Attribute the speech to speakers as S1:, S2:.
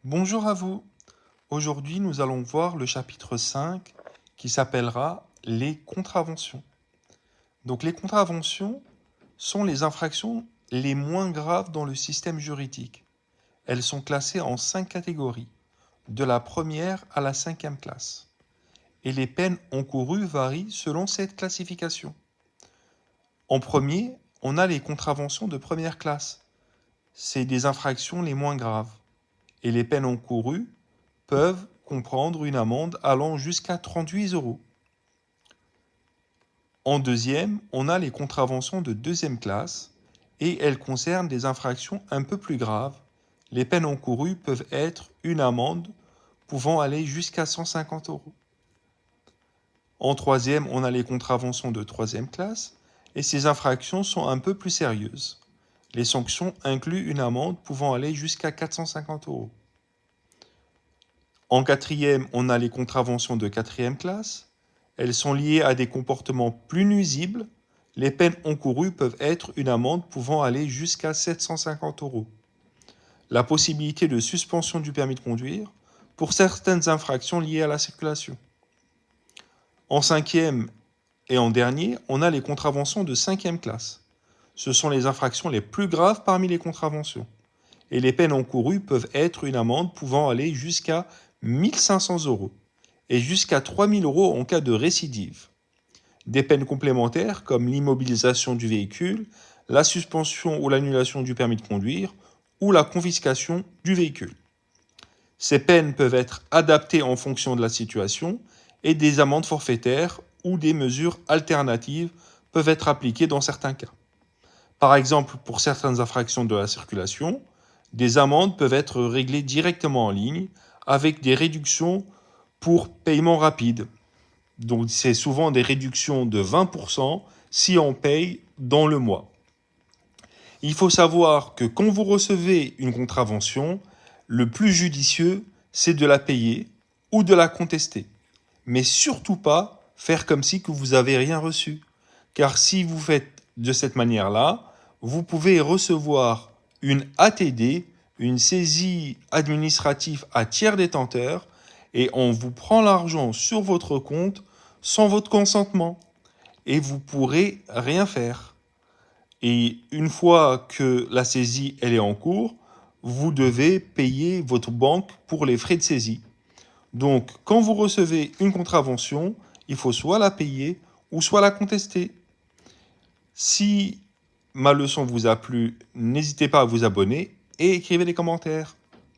S1: Bonjour à vous. Aujourd'hui, nous allons voir le chapitre 5 qui s'appellera les contraventions. Donc, les contraventions sont les infractions les moins graves dans le système juridique. Elles sont classées en 5 catégories, de la première à la 5e classe. Et les peines encourues varient selon cette classification. En premier, on a les contraventions de première classe. C'est des infractions les moins graves. Et les peines encourues peuvent comprendre une amende allant jusqu'à 38 euros. En deuxième, on a les contraventions de deuxième classe et elles concernent des infractions un peu plus graves. Les peines encourues peuvent être une amende pouvant aller jusqu'à 150 euros. En troisième, on a les contraventions de troisième classe et ces infractions sont un peu plus sérieuses. Les sanctions incluent une amende pouvant aller jusqu'à 450 euros. En quatrième, on a les contraventions de quatrième classe. Elles sont liées à des comportements plus nuisibles. Les peines encourues peuvent être une amende pouvant aller jusqu'à 750 euros. La possibilité de suspension du permis de conduire pour certaines infractions liées à la circulation. En cinquième et en dernier, on a les contraventions de cinquième classe. Ce sont les infractions les plus graves parmi les contraventions. Et les peines encourues peuvent être une amende pouvant aller jusqu'à 1500 euros et jusqu'à 3000 euros en cas de récidive. Des peines complémentaires comme l'immobilisation du véhicule, la suspension ou l'annulation du permis de conduire ou la confiscation du véhicule. Ces peines peuvent être adaptées en fonction de la situation et des amendes forfaitaires ou des mesures alternatives peuvent être appliquées dans certains cas. Par exemple, pour certaines infractions de la circulation, des amendes peuvent être réglées directement en ligne avec des réductions pour paiement rapide. Donc c'est souvent des réductions de 20% si on paye dans le mois. Il faut savoir que quand vous recevez une contravention, le plus judicieux, c'est de la payer ou de la contester. Mais surtout pas faire comme si que vous n'avez rien reçu. Car si vous faites de cette manière-là, vous pouvez recevoir une ATD, une saisie administrative à tiers détenteur, et on vous prend l'argent sur votre compte sans votre consentement. Et vous pourrez rien faire. Et une fois que la saisie elle est en cours, vous devez payer votre banque pour les frais de saisie. Donc, quand vous recevez une contravention, il faut soit la payer ou soit la contester. Si ma leçon vous a plu, n'hésitez pas à vous abonner et écrivez des commentaires.